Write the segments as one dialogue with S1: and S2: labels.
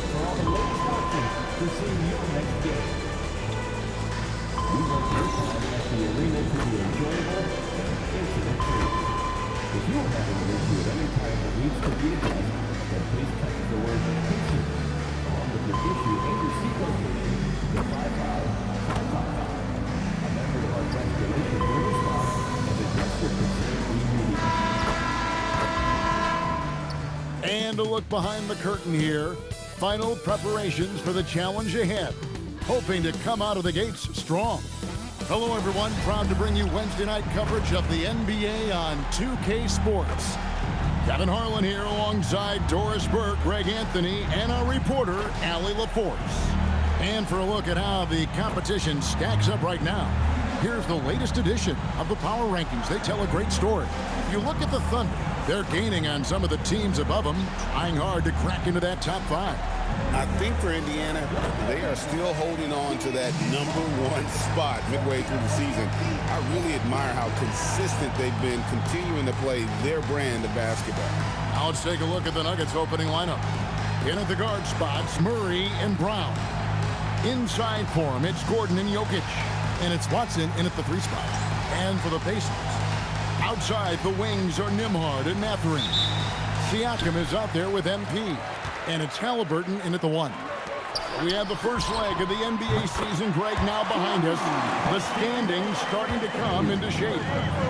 S1: for all the latest options to see your next game. We want your time at the arena to be enjoyable and incident-free. If you are having an issue at any time that needs to be addressed, then please text the word patient along with your issue and your seat location to 55555. A member of our guest relation will respond and address your concern immediately.
S2: And a look behind the curtain here. Final preparations for the challenge ahead. Hoping to come out of the gates strong. Hello everyone, proud to bring you Wednesday night coverage of the NBA on 2K Sports. Kevin Harlan here alongside Doris Burke, Greg Anthony, and our reporter, Allie LaForce. And for a look at how the competition stacks up right now, here's the latest edition of the Power Rankings. They tell a great story. You look at the Thunder, they're gaining on some of the teams above them, trying hard to crack into that top 5.
S3: I think for Indiana, they are still holding on to that #1 spot midway through the season. I really admire how consistent they've been continuing to play their brand of basketball.
S2: Now let's take a look at the Nuggets opening lineup. In at the guard spots, Murray and Brown. Inside for him, it's Gordon and Jokic. And it's Watson in at the 3 spot. And for the Pacers, outside the wings are Nembhard and Mathurin. Siakam is out there with MP. And it's Halliburton in at the 1. We have the first leg of the NBA season, Greg, now behind us. The standings starting to come into shape.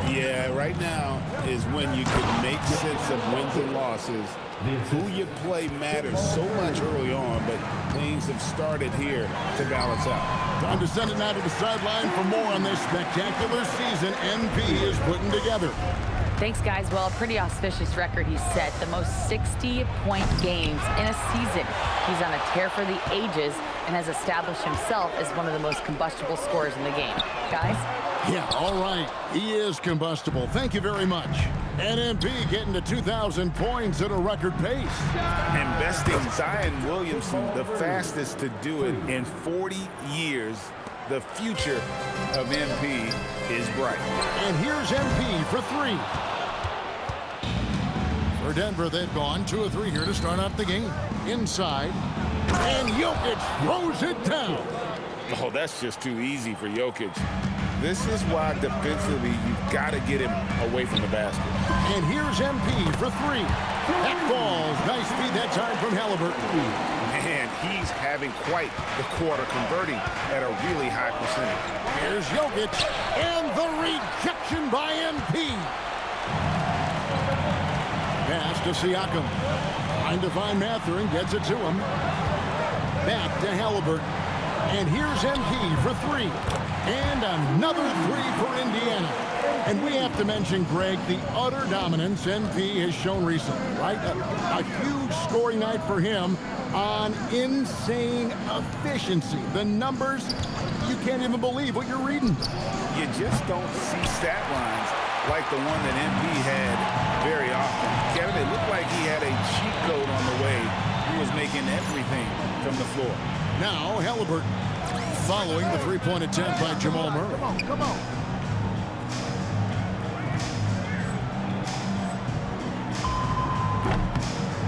S3: Yeah, right now is when you can make sense of wins and losses. Who you play matters so much early on, but things have started here to balance out.
S2: Time to send it now to the sideline for more on this spectacular season MP is putting together.
S4: Thanks, guys. Well, a pretty auspicious record he's set. The most 60-point games in a season. He's on a tear for the ages and has established himself as one of the most combustible scorers in the game. Guys?
S2: Yeah, all right. He is combustible. Thank you very much. And MP getting to 2,000 points at a record pace.
S3: Investing Zion Williamson, the fastest to do it in 40 years. The future of MP is bright.
S2: And here's MP for 3. For Denver, they've gone 2 of 3 here to start out the game. Inside, and Jokic throws it down.
S3: Oh, that's just too easy for Jokic. This is why defensively you've got to get him away from the basket.
S2: And here's MP for 3. That falls. Nice feed that time from Halliburton.
S3: Man, he's having quite the quarter, converting at a really high percentage.
S2: Here's Jokic, and the rejection by MP. Pass to Siakam. Trying to find Mathurin, gets it to him. Back to Halliburton. And here's MP for 3. And another 3 for Indiana. And we have to mention, Greg, the utter dominance MP has shown recently, right? A huge scoring night for him on insane efficiency. The numbers, you can't even believe what you're reading.
S3: You just don't see stat lines like the one that MP had very often. Kevin, it looked like he had a cheat code on the way. He was making everything from the floor.
S2: Now Halliburton following the 3-point attempt by Jamal Murray.
S1: Come on.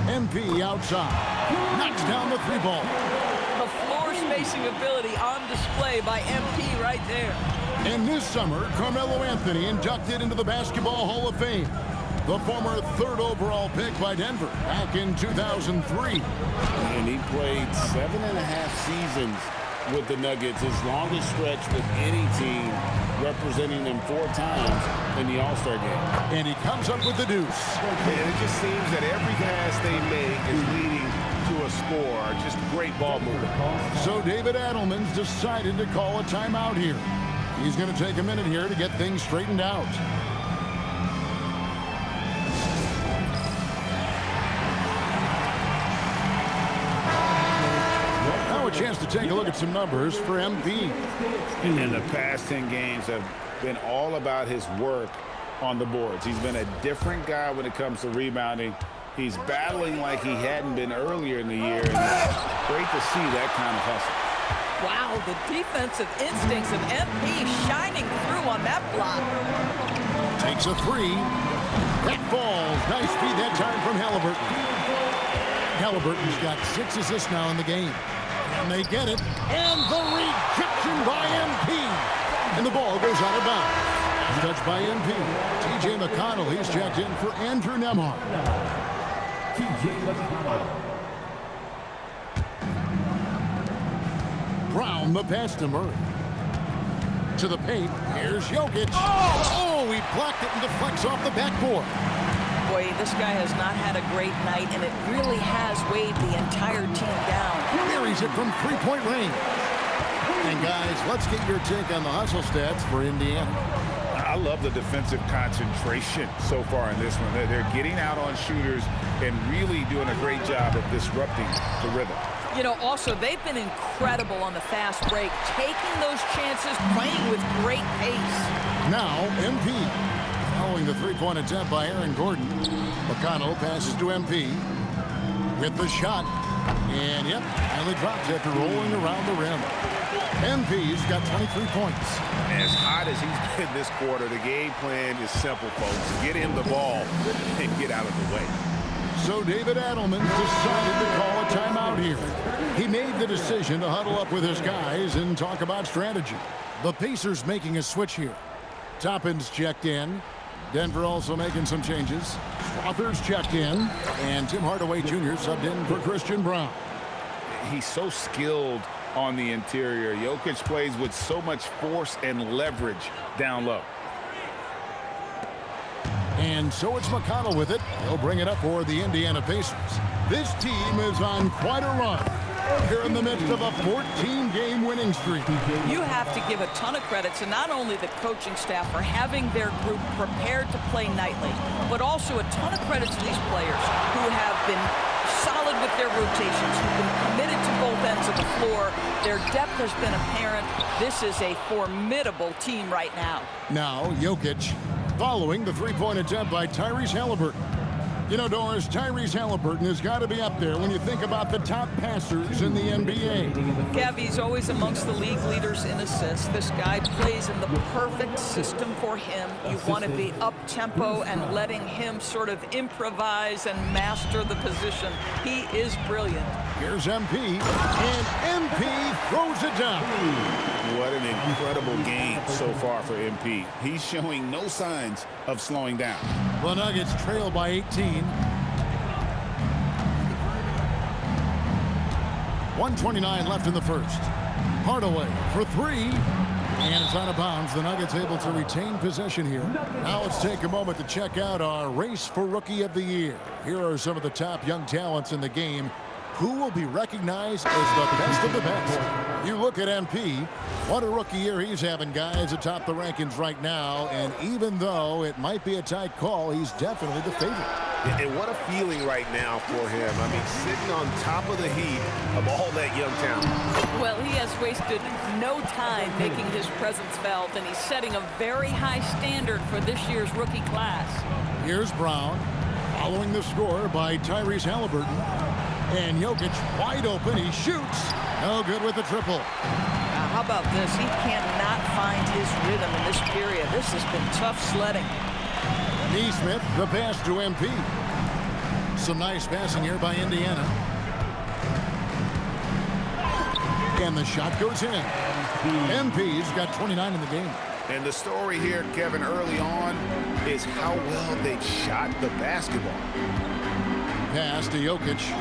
S2: MP outside. Knocks down the 3 ball.
S5: The floor spacing ability on display by MP right there.
S2: And this summer, Carmelo Anthony inducted into the Basketball Hall of Fame. The former 3rd overall pick by Denver back in 2003.
S3: And he played 7.5 seasons with the Nuggets, his longest stretch with any team, representing them 4 times in the All-Star game.
S2: And he comes up with the deuce.
S3: And it just seems that every pass they make is leading to a score. Just great ball movement.
S2: So David Adelman's decided to call a timeout here. He's going to take a minute here to get things straightened out. Now a chance to take a look at some numbers for MP.
S3: And the past 10 games have been all about his work on the boards. He's been a different guy when it comes to rebounding. He's battling like he hadn't been earlier in the year. And it's great to see that kind of hustle.
S5: Wow, the defensive instincts of MP shining through on that block.
S2: Takes a 3. That falls. Nice feed that time from Halliburton. Halliburton's got 6 assists now in the game. And they get it. And the rejection by MP. And the ball goes out of bounds. Touched by MP. T.J. McConnell, he's checked in for Andrew Nembhard.
S1: T.J. McConnell.
S2: Brown, the pass to Murray. To the paint. Here's Jokic. Oh, he blocked it and deflects off the backboard.
S5: Boy, this guy has not had a great night, and it really has weighed the entire team down.
S2: Buries it from three-point range. And guys, let's get your take on the hustle stats for Indiana.
S3: I love the defensive concentration so far in this one. They're getting out on shooters and really doing a great job of disrupting the rhythm.
S5: You know, also, they've been incredible on the fast break, taking those chances, playing with great pace.
S2: Now, MP. Following the three-point attempt by Aaron Gordon. McConnell passes to MP. With the shot. And, yep, finally drops after rolling around the rim. MP's got 23 points.
S3: As hot as he's been this quarter, the game plan is simple, folks. Get him the ball and get out of the way.
S2: So David Adelman decided to call a timeout here. He made the decision to huddle up with his guys and talk about strategy. The Pacers making a switch here. Toppin's checked in. Denver also making some changes. Strother's checked in. And Tim Hardaway Jr. subbed in for Christian Brown.
S3: He's so skilled on the interior. Jokic plays with so much force and leverage down low.
S2: And so it's McConnell with it. He'll bring it up for the Indiana Pacers. This team is on quite a run. Here in the midst of a 14-game winning streak.
S5: You have to give a ton of credit to not only the coaching staff for having their group prepared to play nightly, but also a ton of credit to these players who have been solid with their rotations, who've been committed to both ends of the floor. Their depth has been apparent. This is a formidable team right now.
S2: Now, Jokic following the three-point attempt by Tyrese Halliburton. You know, Doris, Tyrese Halliburton has got to be up there when you think about the top passers in the NBA.
S5: Gavy's always amongst the league leaders in assists. This guy plays in the perfect system for him. You want to be up-tempo and letting him sort of improvise and master the position. He is brilliant.
S2: Here's MP, and MP throws it down.
S3: What an incredible game so far for MP. He's showing no signs of slowing down.
S2: The Nuggets trail by 18. 1:29 left in the first. Hardaway for three. And it's out of bounds. The Nuggets able to retain possession here. Now let's take a moment to check out our race for Rookie of the Year. Here are some of the top young talents in the game who will be recognized as the best of the best. You look at MP, what a rookie year he's having, guys, atop the rankings right now. And even though it might be a tight call, he's definitely the favorite.
S6: And what a feeling right now for him. I mean, sitting on top of the heap of all that young talent.
S5: Well, he has wasted no time making his presence felt, and he's setting a very high standard for this year's rookie class.
S2: Here's Brown, following the score by Tyrese Halliburton. And Jokic wide open. He shoots. No good with the triple.
S5: How about this? He cannot find his rhythm in this period. This has been tough sledding.
S2: Neesmith, the pass to MP. Some nice passing here by Indiana. And the shot goes in. MP's got 29 in the game.
S3: And the story here, Kevin, early on is how well they've shot the basketball.
S2: Pass to Jokic.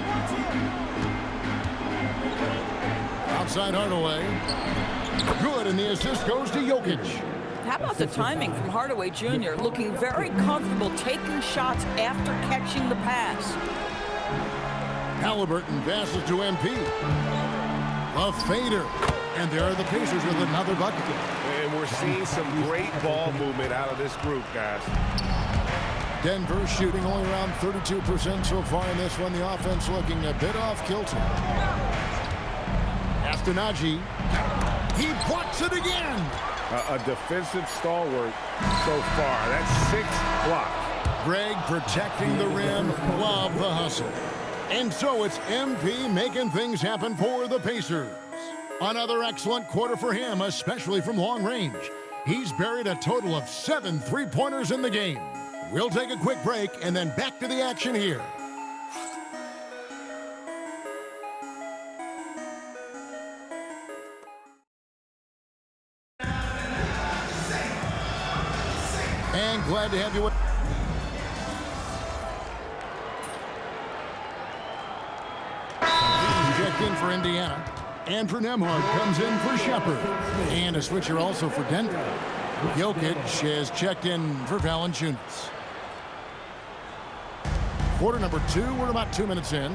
S2: Outside Hardaway. Good, and the assist goes to Jokic.
S5: How about the timing from Hardaway Jr. looking very comfortable taking shots after catching the pass.
S2: Halliburton passes to MP. A fader. And there are the Pacers with another bucket.
S6: And we're seeing some great ball movement out of this group, guys.
S2: Denver shooting only around 32% so far in this one. The offense looking a bit off kilter. Astonagi. He blocks it again.
S3: A defensive stalwart so far. That's 6 blocks.
S2: Greg protecting the rim. Love the hustle. And so it's MP making things happen for the Pacers. Another excellent quarter for him, especially from long range. He's buried a total of 7 three-pointers in the game. We'll take a quick break and then back to the action here. And glad to have you with. Checked in for Indiana. Andrew Nembhard comes in for Shepard. And a switcher also for Denver. Jokic has checked in for Valanciunas. Quarter number 2, we're about 2 minutes in.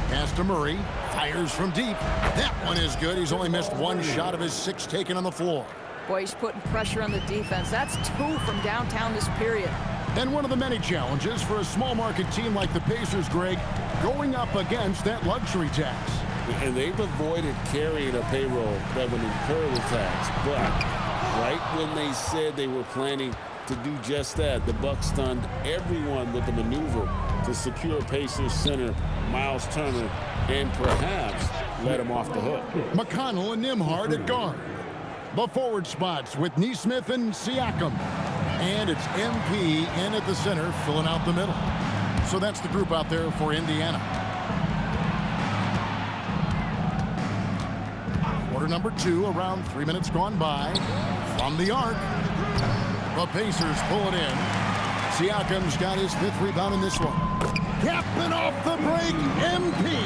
S2: Pass to Murray, fires from deep. That one is good. He's only missed 1 shot of his 6 taken on the floor.
S5: Boy, he's putting pressure on the defense. That's 2 from downtown this period.
S2: And one of the many challenges for a small market team like the Pacers, Greg, going up against that luxury tax.
S7: And they've avoided carrying a payroll that would incur the tax. But right when they said they were planning to do just that, the Bucks stunned everyone with the maneuver to secure Pacers center Miles Turner and perhaps let him off the hook.
S2: McConnell and Nembhard at guard. The forward spots with Nesmith and Siakam. And it's MP in at the center, filling out the middle. So that's the group out there for Indiana. Quarter number 2, around 3 minutes gone by. From the arc. The Pacers pull it in. Siakam's got his 5th rebound in this one. Capping off the break, MP.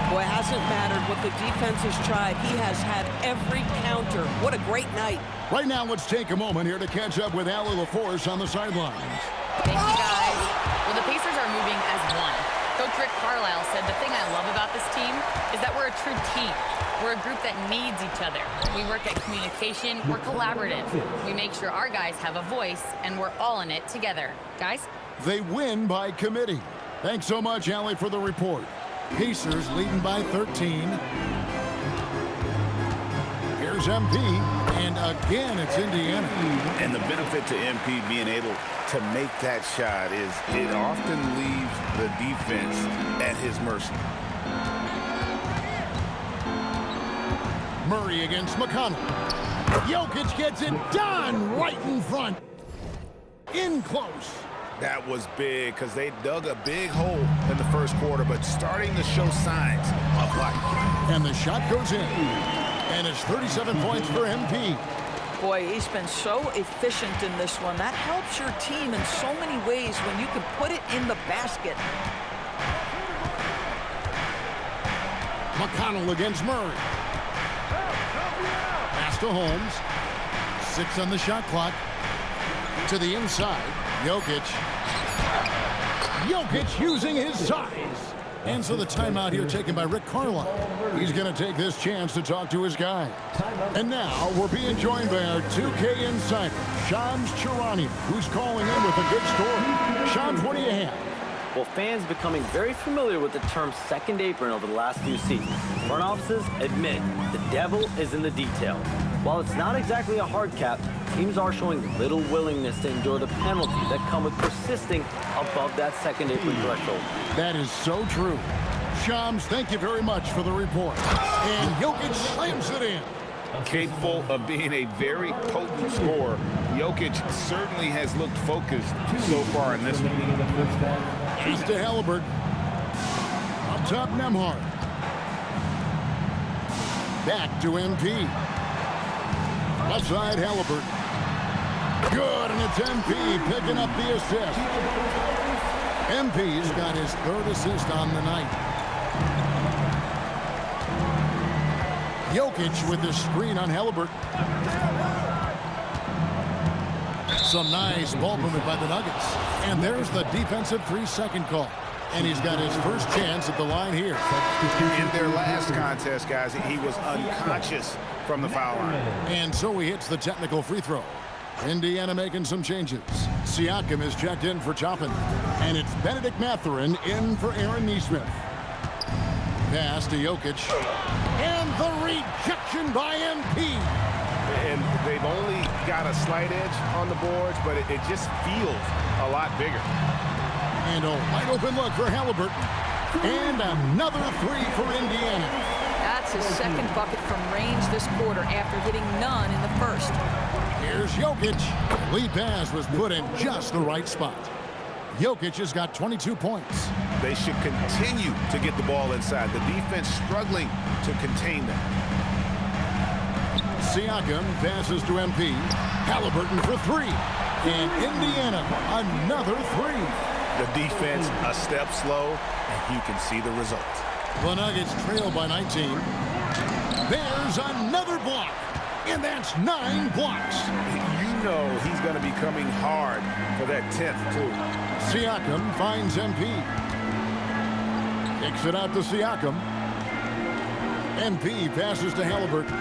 S5: Boy, it hasn't mattered what the defense has tried. He has had every counter. What a great night.
S2: Right now, let's take a moment here to catch up with Allie LaForce on the sidelines.
S4: Thank you, guys. Well, the Pacers are moving as one. Coach Rick Carlisle said the thing I love about this team is that we're a true team. We're a group that needs each other. We work at communication. We're collaborative. We make sure our guys have a voice, and we're all in it together. Guys?
S2: They win by committee. Thanks so much, Allie, for the report. Pacers leading by 13. Here's MP, and again it's Indiana.
S3: And the benefit to MP being able to make that shot is it often leaves the defense at his mercy.
S2: Murray against McConnell. Jokic gets it done right in front. In close.
S3: That was big because they dug a big hole in the first quarter, but starting to show signs of life.
S2: And the shot goes in. And it's 37 points for MP.
S5: Boy, he's been so efficient in this one. That helps your team in so many ways when you can put it in the basket.
S2: McConnell against Murray. Pass to Holmes. 6 on the shot clock. To the inside. Jokic using his size. And so the timeout here taken by Rick Carlisle. He's going to take this chance to talk to his guy. And now we're being joined by our 2K insider, Shams Charania, who's calling in with a good story. Shams, what do you have?
S8: Well, fans becoming very familiar with the term second apron over the last few seasons. Front offices admit the devil is in the detail. While it's not exactly a hard cap, teams are showing little willingness to endure the penalties that come with persisting above that second apron threshold.
S2: That is so true. Shams, thank you very much for the report. And Jokic slams it in.
S3: Capable of being a very potent scorer, Jokic certainly has looked focused so far in this one.
S2: Pass to Halliburton. Up top, Nembhard. Back to MP. Left side, Halliburton. Good, and it's MP picking up the assist. MP's got his 3rd assist on the night. Jokic with the screen on Halliburton. Some nice ball movement by the Nuggets. And there's the defensive 3-second call. And he's got his first chance at the line here.
S3: In their last contest, guys, he was unconscious from the foul line.
S2: And so he hits the technical free throw. Indiana making some changes. Siakam is checked in for Toppin. And it's Benedict Mathurin in for Aaron Nesmith. Pass to Jokic. And the rejection by MP.
S3: And they've only got a slight edge on the boards, but it just feels a lot bigger.
S2: And a wide open look for Halliburton. And another 3 for Indiana.
S5: That's his 2nd bucket from range this quarter after hitting none in the first.
S2: Here's Jokic. The lead pass was put in just the right spot. Jokic has got 22 points.
S3: They should continue to get the ball inside. The defense struggling to contain them.
S2: Siakam passes to MP. Halliburton for 3. And Indiana, another three.
S6: The defense a step slow, and you can see the result.
S2: The Nuggets trail by 19. There's another block, and that's 9 blocks.
S6: You know he's going to be coming hard for that 10th, too.
S2: Siakam finds MP. Kicks it out to Siakam. MP passes to Halliburton.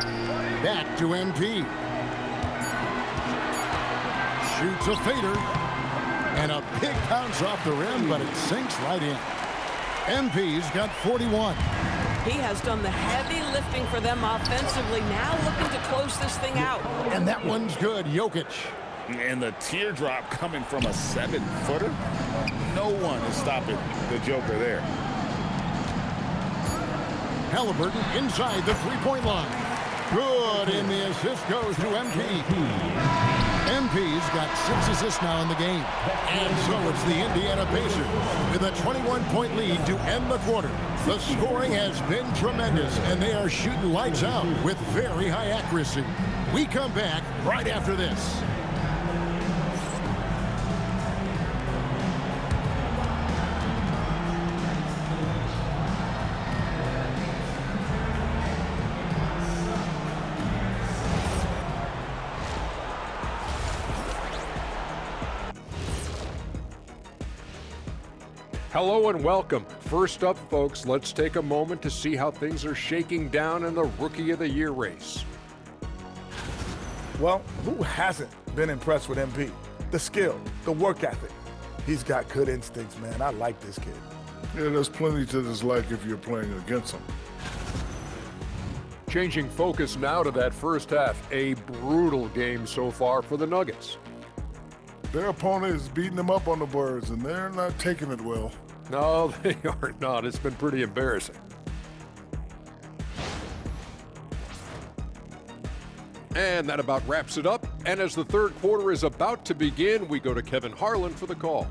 S2: Back to MP. Shoots a fader. And a big bounce off the rim, but it sinks right in. MP's got 41.
S5: He has done the heavy lifting for them offensively. Now looking to close this thing out.
S2: And that one's good. Jokic.
S3: And the teardrop coming from a 7-footer. No one is stopping the Joker there.
S2: Halliburton inside the three-point line. Good, and the assist goes to MP. MP's got 6 assists now in the game. And so it's the Indiana Pacers with a 21-point lead to end the quarter. The scoring has been tremendous, and they are shooting lights out with very high accuracy. We come back right after this.
S9: Hello and welcome. First up, folks, let's take a moment to see how things are shaking down in the Rookie of the Year race.
S10: Well, who hasn't been impressed with MP? The skill, the work ethic. He's got good instincts, man. I like this kid.
S11: Yeah, there's plenty to dislike if you're playing against him.
S9: Changing focus now to that first half. A brutal game so far for the Nuggets.
S11: Their opponent is beating them up on the boards, and they're not taking it well.
S9: No, they are not. It's been pretty embarrassing. And that about wraps it up. And as the third quarter is about to begin, we go to Kevin Harlan for the call.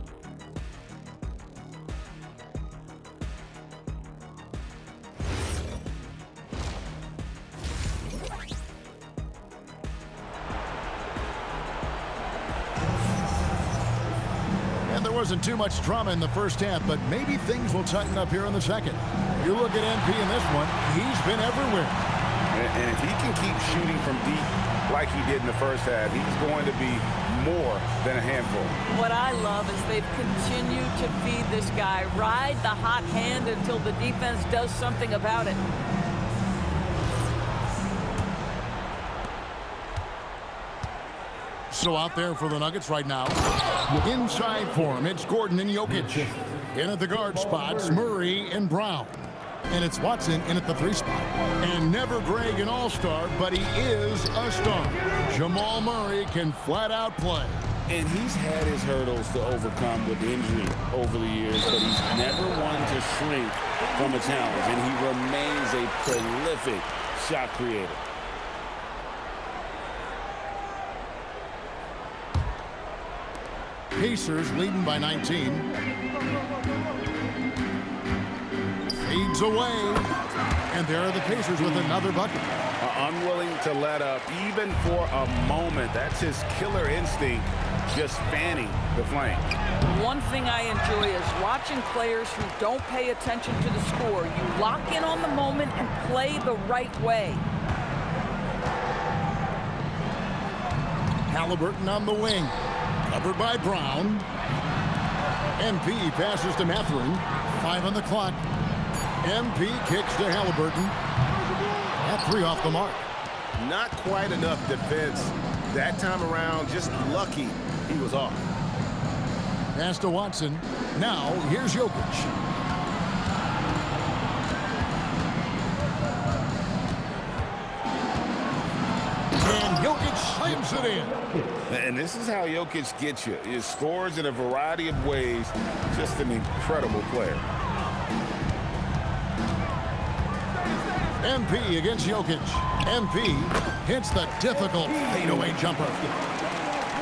S2: Wasn't too much drama in the first half, but maybe things will tighten up here in the second. You look at MP in this one, he's been everywhere.
S3: And if he can keep shooting from deep like he did in the first half, he's going to be more than a handful.
S5: What I love is they've continued to feed this guy, ride the hot hand until the defense does something about it.
S2: So out there for the Nuggets right now. Inside for him, it's Gordon and Jokic. In at the guard spots, Murray and Brown. And it's Watson in at the 3 spot. And never Greg an all-star, but he is a star. Jamal Murray can flat out play.
S3: And he's had his hurdles to overcome with injury over the years, but he's never one to shrink from a challenge. And he remains a prolific shot creator.
S2: Pacers leading by 19. Feeds away. And there are the Pacers with another bucket.
S3: Unwilling to let up even for a moment. That's his killer instinct, just fanning the flame.
S5: One thing I enjoy is watching players who don't pay attention to the score. You lock in on the moment and play the right way.
S2: Halliburton on the wing. Covered by Brown. MP passes to Mathurin. 5 on the clock. MP kicks to Halliburton. That 3 off the mark.
S6: Not quite enough defense. That time around, just lucky he was off.
S2: Pass to Watson. Now, here's Jokic. And Jokic slams it in.
S3: And this is how Jokic gets you. He scores in a variety of ways. Just an incredible player.
S2: MP against Jokic. MP hits the difficult fadeaway jumper.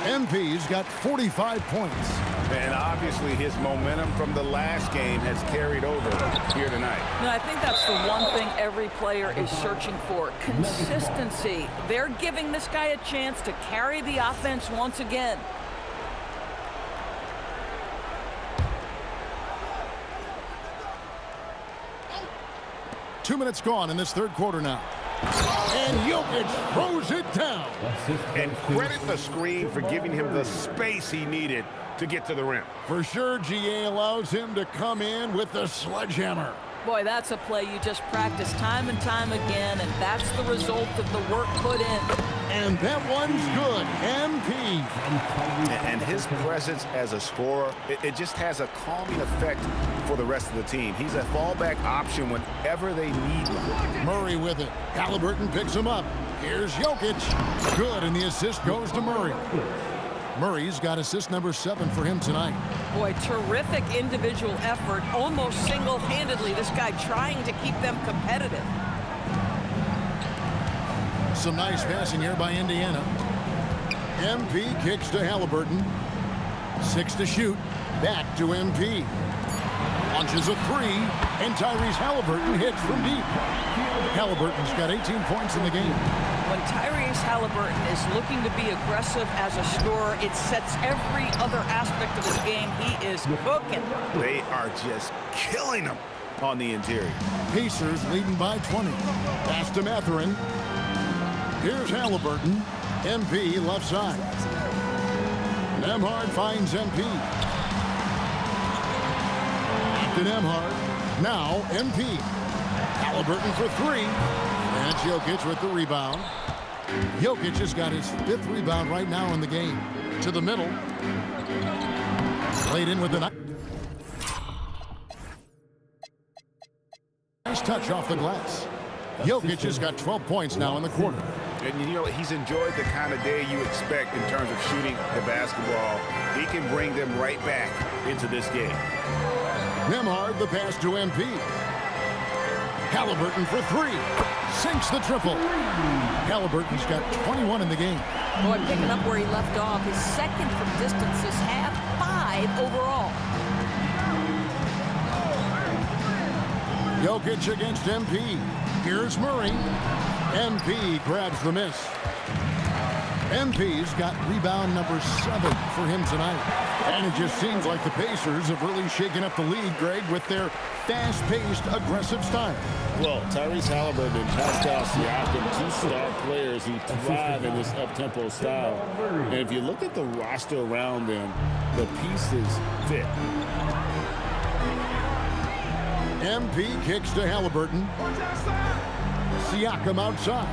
S2: MP's got 45 points.
S3: And obviously his momentum from the last game has carried over here tonight.
S5: And I think that's the one thing every player is searching for. Consistency. They're giving this guy a chance to carry the offense once again.
S2: 2 minutes gone in this third quarter now. And Jokic throws it down.
S6: And credit the screen for giving him the space he needed to get to the rim.
S2: For sure, GA allows him to come in with the sledgehammer.
S5: Boy, that's a play you just practice time and time again, and that's the result of the work put in.
S2: And that one's good. MP.
S6: And his presence as a scorer, it just has a calming effect for the rest of the team. He's a fallback option whenever they need one.
S2: Murray with it. Halliburton picks him up. Here's Jokic. Good, and the assist goes to Murray. Murray's got assist number 7 for him tonight.
S5: Boy, terrific individual effort, almost single-handedly. This guy trying to keep them competitive.
S2: Some nice passing here by Indiana. MP kicks to Halliburton. 6 to shoot. Back to MP. Launches a 3, and Tyrese Halliburton hits from deep. Halliburton's got 18 points in the game.
S5: When Tyrese Halliburton is looking to be aggressive as a scorer, it sets every other aspect of his game. He is cooking.
S6: They are just killing him on the interior.
S2: Pacers leading by 20. Pass to Mathurin. Here's Halliburton. MP left side. Nembhard finds MP. Back to Nembhard. Now MP. Halliburton for 3. And it's Jokic with the rebound. Jokic has got his 5th rebound right now in the game. To the middle. Played in with the nice touch off the glass. Jokic has got 12 points now in the quarter.
S6: And you know, he's enjoyed the kind of day you expect in terms of shooting the basketball. He can bring them right back into this game.
S2: Nembhard, the pass to MP. Halliburton for 3. Sinks the triple. Halliburton's got 21 in the game.
S5: Boy, picking up where he left off. His second from distance is half, 5 overall.
S2: Jokic against MP. Here's Murray. MP grabs the miss. MP's got rebound number 7 for him tonight. And it just seems like the Pacers have really shaken up the league, Greg, with their fast-paced, aggressive style.
S7: Well, Tyrese Halliburton and Pascal Siakam, 2 star players who thrive in this up-tempo style. And if you look at the roster around them, the pieces fit.
S2: MP kicks to Halliburton. Siakam outside.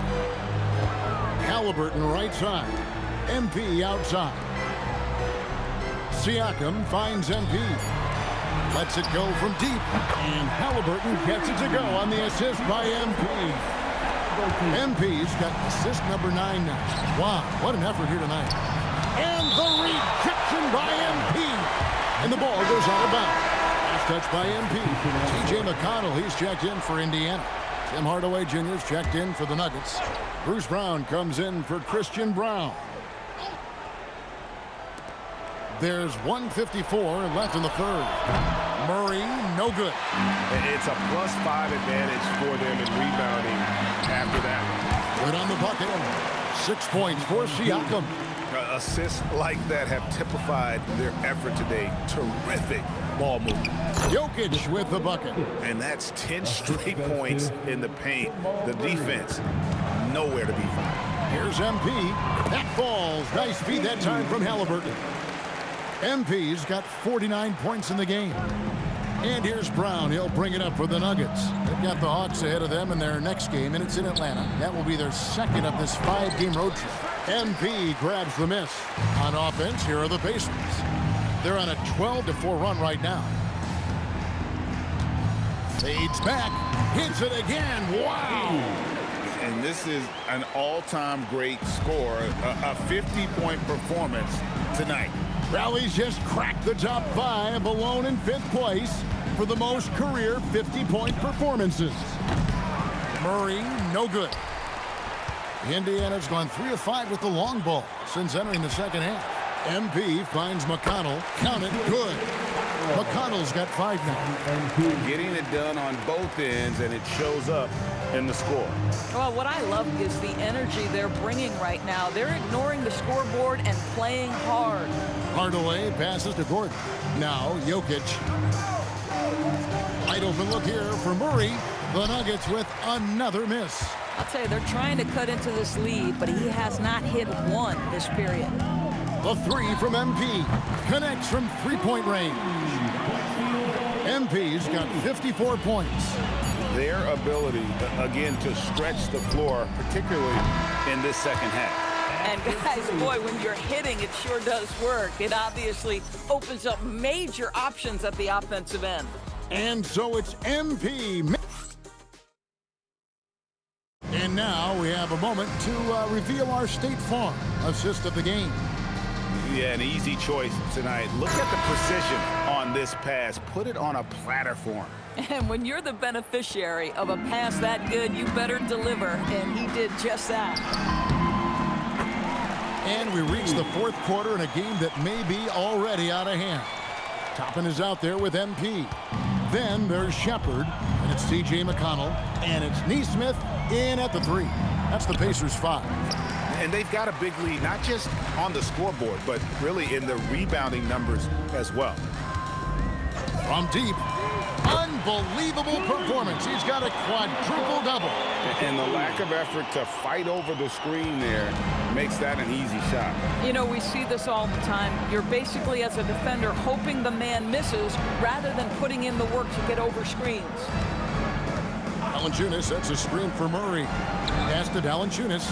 S2: Halliburton right side. MP outside. Siakam finds MP. Lets it go from deep. And Halliburton gets it to go on the assist by MP. MP's got assist number 9 now. Wow, what an effort here tonight. And the rejection by MP. And the ball goes out of bounds. Last touch by MP. T.J. McConnell, he's checked in for Indiana. Tim Hardaway Jr.'s checked in for the Nuggets. Bruce Brown comes in for Christian Brown. There's 1:54 left in the third. Murray, no good.
S6: It's a +5 advantage for them in rebounding after that.
S2: Good on the bucket. 6 points for Siakam.
S6: Assists like that have typified their effort today. Terrific ball movement.
S2: Jokic with the bucket.
S6: And that's 10 straight points in the paint. The defense, nowhere to be found.
S2: Here's MP. That falls. Nice feed that time from Halliburton. MP's got 49 points in the game. And here's Brown. He'll bring it up for the Nuggets. They've got the Hawks ahead of them in their next game, and it's in Atlanta. That will be their second of this 5-game road trip. MP grabs the miss. On offense, here are the Pacers. They're on a 12-4 run right now. Fades back. Hits it again. Wow!
S3: And this is an all-time great score, a 50-point performance tonight.
S2: Rally's just cracked the top 5, alone in 5th place for the most career 50-point performances. Murray, no good. Indiana's gone 3 of 5 with the long ball since entering the second half. MP finds McConnell. Count it, good. McConnell's got 5 now.
S3: Getting it done on both ends, and it shows up in the score.
S5: Well, what I love is the energy they're bringing right now. They're ignoring the scoreboard and playing hard.
S2: Hardaway passes to Gordon. Now Jokic. Wide open look here for Murray. The Nuggets with another miss.
S5: I'll tell you, they're trying to cut into this lead, but he has not hit one this period.
S2: The three from MP connects from three-point range. MP's got 54 points.
S3: Their ability, again, to stretch the floor, particularly in this second half.
S5: And guys, boy, when you're hitting, it sure does work. It obviously opens up major options at the offensive end.
S2: And so it's MP. And now we have a moment to reveal our State Farm assist of the game.
S3: Yeah, an easy choice tonight. Look at the precision on this pass. Put it on a platter for him.
S5: And when you're the beneficiary of a pass that good, you better deliver, and he did just that.
S2: And we reach the fourth quarter in a game that may be already out of hand. Toppin is out there with MP. Then there's Shepard, and it's C.J. McConnell, and it's Neesmith in at the three. That's the Pacers' 5.
S6: And they've got a big lead, not just on the scoreboard, but really in the rebounding numbers as well.
S2: From deep, unbelievable performance. He's got a quadruple double.
S3: And the lack of effort to fight over the screen there makes that an easy shot.
S5: You know, we see this all the time. You're basically, as a defender, hoping the man misses rather than putting in the work to get over screens.
S2: Valanciunas sets a screen for Murray. Pass to Valanciunas.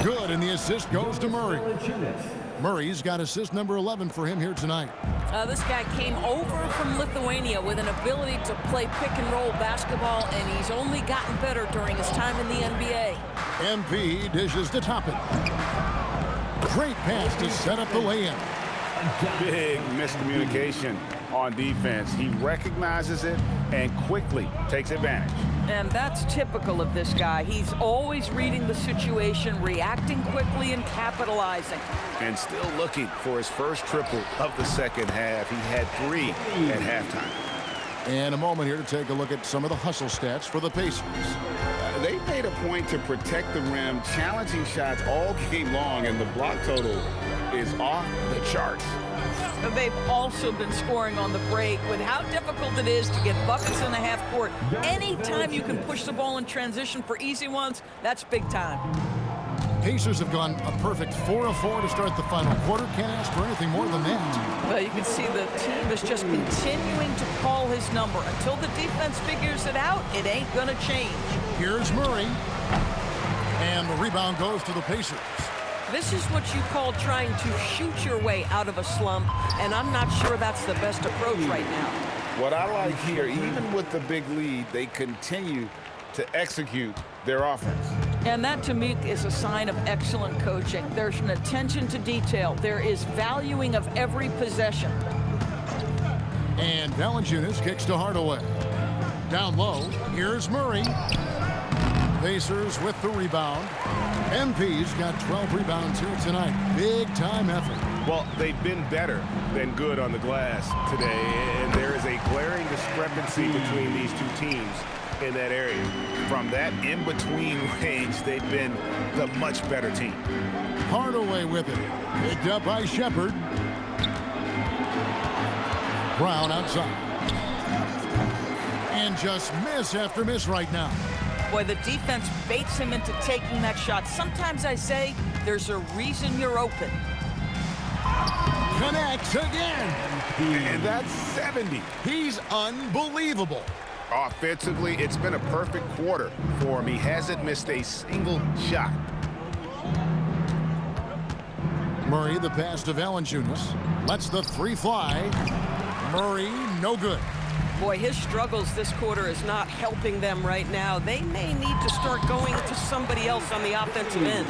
S2: Good, and the assist goes to Murray. Murray's got assist number 11 for him here tonight.
S5: This guy came over from Lithuania with an ability to play pick-and-roll basketball, and he's only gotten better during his time in the NBA.
S2: MP dishes to Toppin. Great pass to set up the lay-in.
S3: Big miscommunication on defense. He recognizes it and quickly takes advantage.
S5: And that's typical of this guy. He's always reading the situation, reacting quickly, and capitalizing.
S6: And still looking for his first triple of the second half. He had 3 at halftime.
S2: And a moment here to take a look at some of the hustle stats for the Pacers.
S3: They made a point to protect the rim, challenging shots all game long, and the block total is off the charts.
S5: They've also been scoring on the break. With how difficult it is to get buckets in the half court, anytime you can push the ball in transition for easy ones, that's big time.
S2: Pacers have gone a perfect 4 of 4 to start the final quarter. Can't ask for anything more than that.
S5: Well, you can see the team is just continuing to call his number. Until the defense figures it out, it ain't going to change.
S2: Here's Murray. And the rebound goes to the Pacers.
S5: This is what you call trying to shoot your way out of a slump, and I'm not sure that's the best approach right now.
S3: What I like here, even with the big lead, they continue to execute their offense.
S5: And that, to me, is a sign of excellent coaching. There's an attention to detail. There is valuing of every possession.
S2: And Valanciunas kicks to Hardaway. Down low, here's Murray. Pacers with the rebound. MP's got 12 rebounds here tonight. Big time effort.
S6: Well, they've been better than good on the glass today, and there is a glaring discrepancy between these two teams in that area. From that in-between range, they've been the much better team.
S2: Hardaway with it. Picked up by Shepard. Brown outside. And just miss after miss right now.
S5: Boy, the defense baits him into taking that shot. Sometimes I say there's a reason you're open.
S2: Connects again.
S6: And that's 70.
S2: He's unbelievable.
S6: Offensively, it's been a perfect quarter for him. He hasn't missed a single shot.
S2: Murray, the pass to Valanciunas. Lets the three fly. Murray, no good.
S5: Boy, his struggles this quarter is not helping them right now. They may need to start going to somebody else on the offensive end.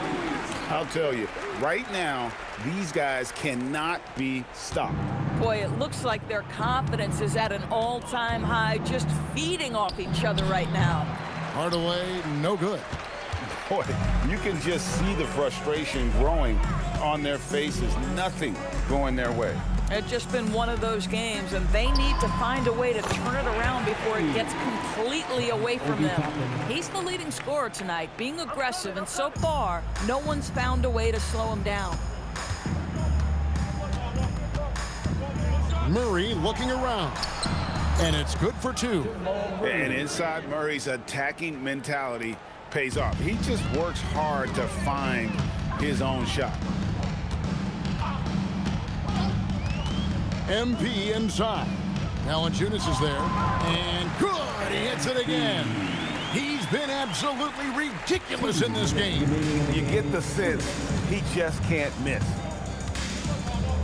S3: I'll tell you, right now, these guys cannot be stopped.
S5: Boy, it looks like their confidence is at an all-time high, just feeding off each other right now.
S2: Hardaway, no good.
S3: Boy, you can just see the frustration growing on their faces. Nothing going their way.
S5: It's just been one of those games, and they need to find a way to turn it around before it gets completely away from them. He's the leading scorer tonight, being aggressive, and so far, no one's found a way to slow him down.
S2: Murray looking around. And it's good for 2.
S3: And inside Murray's attacking mentality pays off. He just works hard to find his own shot.
S2: MP inside. Valanciunas is there. And good. He hits it again. He's been absolutely ridiculous in this game.
S6: You get the sense he just can't miss.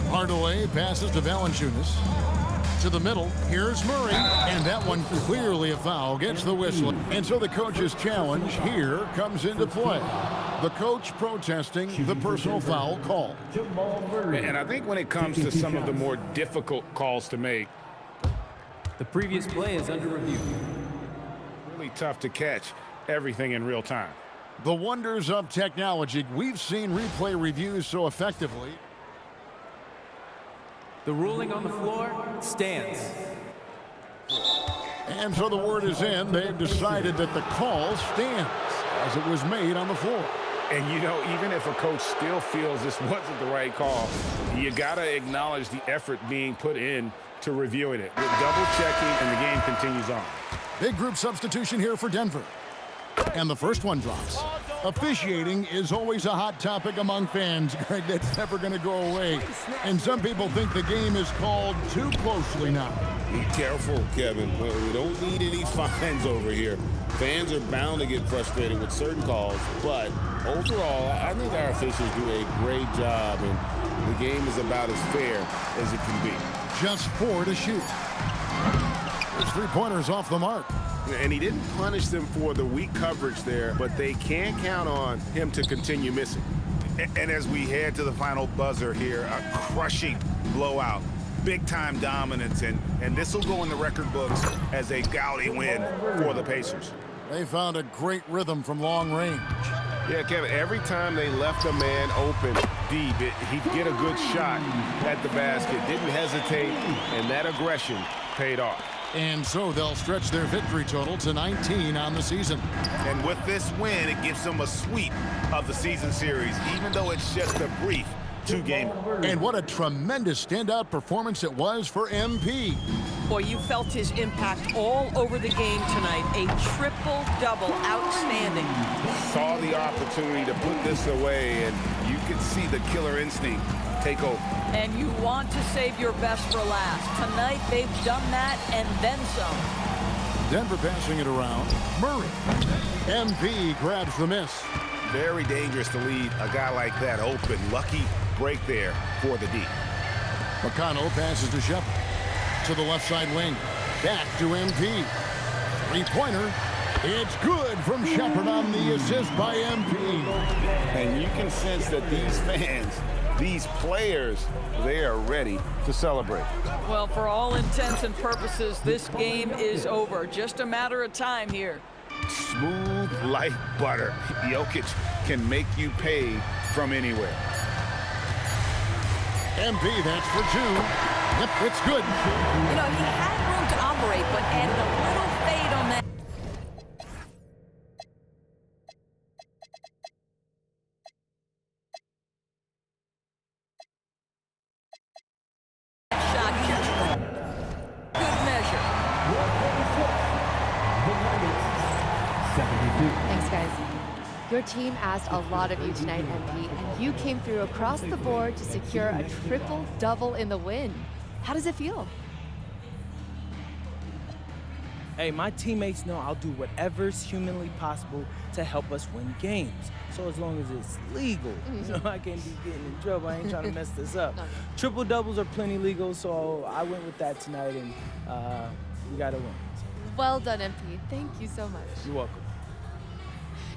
S2: Hardaway passes to Valanciunas. To the middle. Here's Murray. And that one clearly a foul. Gets the whistle. And so the coach's challenge here comes into play. The coach protesting the personal foul call.
S3: And I think when it comes to some of the more difficult calls to make,
S12: the previous play is under review.
S3: Really tough to catch everything in real time.
S2: The wonders of technology. We've seen replay reviews so effectively.
S12: The ruling on the floor stands.
S2: And so the word is in. They've decided that the call stands as it was made on the floor.
S3: And, you know, even if a coach still feels this wasn't the right call, you got to acknowledge the effort being put in to reviewing it. With double-checking, and the game continues on.
S2: Big group substitution here for Denver. And the first one drops. Officiating is always a hot topic among fans, Greg. That's never going to go away. And some people think the game is called too closely now.
S7: Be careful, Kevin. We don't need any fines over here. Fans are bound to get frustrated with certain calls, but overall, I think our officials do a great job, and the game is about as fair as it can be.
S2: Just 4 to shoot. His 3-pointers off the mark.
S6: And he didn't punish them for the weak coverage there, but they can count on him to continue missing.
S3: And as we head to the final buzzer here, a crushing blowout, big-time dominance, and this will go in the record books as a gaudy win for the Pacers.
S2: They found a great rhythm from long range.
S6: Yeah, Kevin, every time they left a man open deep, he'd get a good shot at the basket. Didn't hesitate, and that aggression paid off.
S2: And so they'll stretch their victory total to 19 on the season.
S3: And with this win, it gives them a sweep of the season series, even though it's just a brief 2-gamer.
S2: And what a tremendous standout performance it was for MP.
S5: Boy, you felt his impact all over the game tonight. A triple-double, outstanding.
S3: Saw the opportunity to put this away, and you could see the killer instinct take over.
S5: And you want to save your best for last. Tonight, they've done that and then some.
S2: Denver passing it around. Murray. MP grabs the miss.
S3: Very dangerous to leave a guy like that open. Lucky break there for the D.
S2: McConnell passes to Shepard. To the left side wing. Back to MP. 3-pointer. It's good from Shepard on the assist by MP.
S3: And you can sense that these fans, these players, they are ready to celebrate.
S5: Well, for all intents and purposes, this game is over. Just a matter of time here.
S3: Smooth like butter. Jokic can make you pay from anywhere.
S2: MP, that's for 2. Yep, it's good.
S5: You know, he had room to operate, but added a little fade on that. Shot here. Good measure.
S13: Thanks, guys. Your team asked a lot of you tonight, MP, and you came through across the board to secure a triple-double in the win. How does it feel?
S14: Hey, my teammates know I'll do whatever's humanly possible to help us win games. So as long as it's legal, you know, I can't be getting in trouble. I ain't trying to mess this up.
S13: No.
S14: Triple doubles are plenty legal, so I went with that tonight, and we got to win.
S13: Well done, MP. Thank you so much.
S14: You're welcome.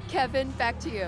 S13: Kevin, back to you.